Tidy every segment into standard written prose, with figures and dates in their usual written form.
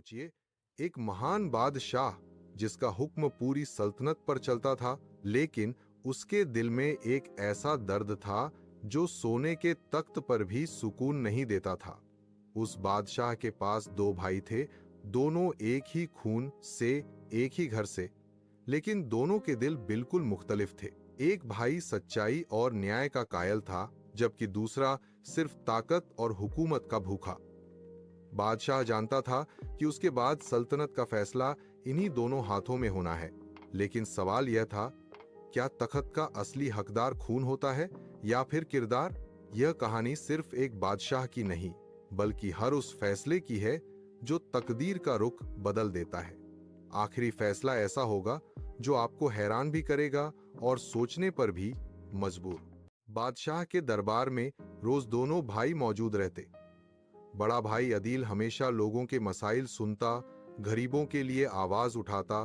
सोचिए, एक महान बादशाह जिसका हुक्म पूरी सल्तनत पर चलता था, लेकिन उसके दिल में एक ऐसा दर्द था जो सोने के तख्त पर भी सुकून नहीं देता था। उस बादशाह के पास दो भाई थे, दोनों एक ही खून से, एक ही घर से, लेकिन दोनों के दिल बिल्कुल मुख्तलिफ थे। एक भाई सच्चाई और न्याय का कायल था, जबकि दूसरा सिर्फ ताकत और हुकूमत का भूखा। बादशाह जानता था कि उसके बाद सल्तनत का फैसला इन्हीं दोनों हाथों में होना है, लेकिन सवाल यह था, क्या तख्त का असली हकदार खून होता है या फिर किरदार? यह कहानी सिर्फ एक बादशाह की नहीं, बल्कि हर उस फैसले की है जो तकदीर का रुख बदल देता है। आखिरी फैसला ऐसा होगा जो आपको हैरान भी करेगा और सोचने पर भी मजबूर। बादशाह के दरबार में रोज दोनों भाई मौजूद रहते। बड़ा भाई अदील हमेशा लोगों के मसाइल सुनता, गरीबों के लिए आवाज उठाता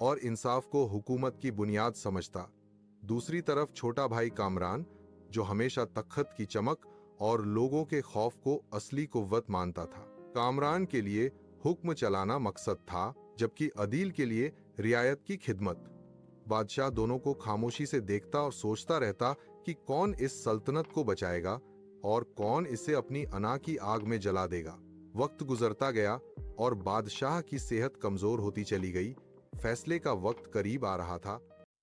और इंसाफ को हुकूमत की बुनियाद समझता। दूसरी तरफ छोटा भाई कामरान, जो हमेशा तख्त की चमक और लोगों के खौफ को असली कुव्वत मानता था। कामरान के लिए हुक्म चलाना मकसद था, जबकि अदील के लिए रियायत की खिदमत। बादशाह दोनों को खामोशी से देखता और सोचता रहता कि कौन इस सल्तनत को बचाएगा और कौन इसे अपनी अना की आग में जला देगा। वक्त गुजरता गया और बादशाह की सेहत कमजोर होती चली गई। फैसले का वक्त करीब आ रहा था।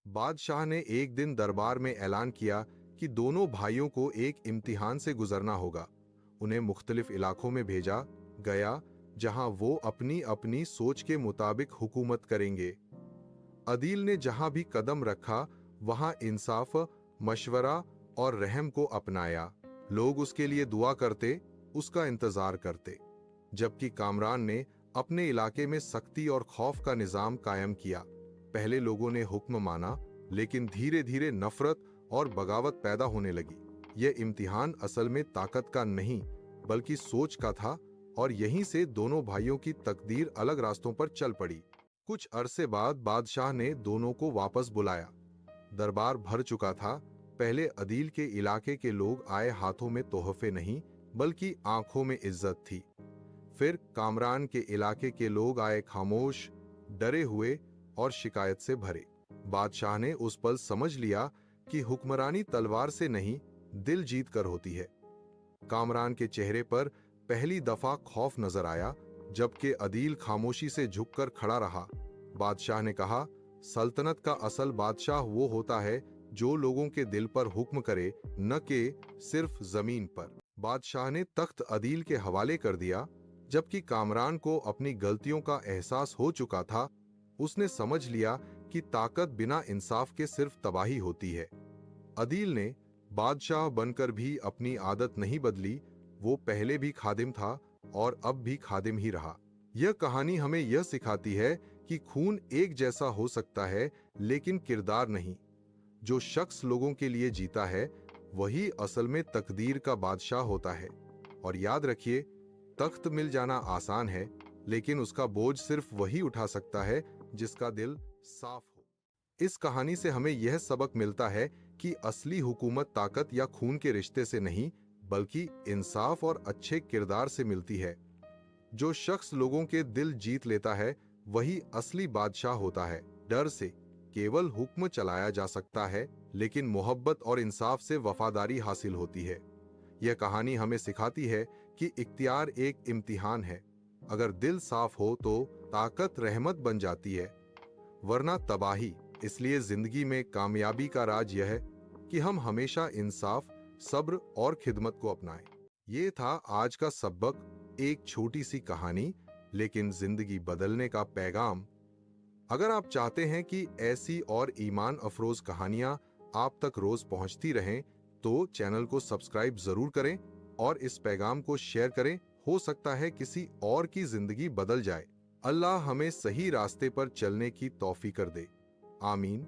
बादशाह ने एक दिन दरबार में ऐलान किया कि दोनों भाइयों को एक इम्तिहान से गुजरना होगा। उन्हें मुख्तलिफ इलाकों में भेजा गया, जहां वो अपनी अपनी सोच के मुताबिक हुकूमत करेंगे। अदील ने जहां भी कदम रखा, वहां इंसाफ, मशवरा और रहम को अपनाया। लोग उसके लिए दुआ करते, उसका इंतजार करते। जबकि कामरान ने अपने इलाके में सख्ती और खौफ का निजाम कायम किया। पहले लोगों ने हुक्म माना, लेकिन धीरे धीरे नफरत और बगावत पैदा होने लगी। यह इम्तिहान असल में ताकत का नहीं, बल्कि सोच का था, और यहीं से दोनों भाइयों की तकदीर अलग रास्तों पर चल पड़ी। कुछ अरसे बाद बादशाह ने दोनों को वापस बुलाया। दरबार भर चुका था। पहले अदील के इलाके के लोग आए, हाथों में तोहफे नहीं, बल्कि आंखों में इज्जत थी। फिर कामरान के इलाके के लोग आए, खामोश, डरे हुए और शिकायत से भरे। बादशाह ने उस पल समझ लिया कि हुक्मरानी तलवार से नहीं, दिल जीत कर होती है। कामरान के चेहरे पर पहली दफा खौफ नजर आया, जबकि अदील खामोशी से झुककर खड़ा रहा। बादशाह ने कहा, सल्तनत का असल बादशाह वो होता है जो लोगों के दिल पर हुक्म करे, न कि सिर्फ जमीन पर। बादशाह ने तख्त अदील के हवाले कर दिया। जबकि कामरान को अपनी गलतियों का एहसास हो चुका था, उसने समझ लिया कि ताकत बिना इंसाफ के सिर्फ तबाही होती है। अदील ने बादशाह बनकर भी अपनी आदत नहीं बदली। वो पहले भी खादिम था और अब भी खादिम ही रहा। यह कहानी हमें यह सिखाती है कि खून एक जैसा हो सकता है, लेकिन किरदार नहीं। जो शख्स लोगों के लिए जीता है, वही असल में तकदीर का बादशाह होता है। और याद रखिए, तख्त मिल जाना आसान है, लेकिन उसका बोझ सिर्फ वही उठा सकता है जिसका दिल साफ हो। इस कहानी से हमें यह सबक मिलता है कि असली हुकूमत ताकत या खून के रिश्ते से नहीं, बल्कि इंसाफ और अच्छे किरदार से मिलती है। जो शख्स लोगों के दिल जीत लेता है, वही असली बादशाह होता है। डर से केवल हुक्म चलाया जा सकता है, लेकिन मोहब्बत और इंसाफ से वफादारी हासिल होती है। यह कहानी हमें सिखाती है कि इख्तियार एक इम्तिहान है। अगर दिल साफ हो तो ताकत रहमत बन जाती है, वरना तबाही। इसलिए जिंदगी में कामयाबी का राज यह है कि हम हमेशा इंसाफ, सब्र और खिदमत को अपनाएं। ये था आज का सबक, एक छोटी सी कहानी, लेकिन जिंदगी बदलने का पैगाम। अगर आप चाहते हैं कि ऐसी और ईमान अफरोज कहानियां आप तक रोज पहुंचती रहें, तो चैनल को सब्सक्राइब जरूर करें और इस पैगाम को शेयर करें। हो सकता है किसी और की जिंदगी बदल जाए। अल्लाह हमें सही रास्ते पर चलने की तौफीक कर दे। आमीन।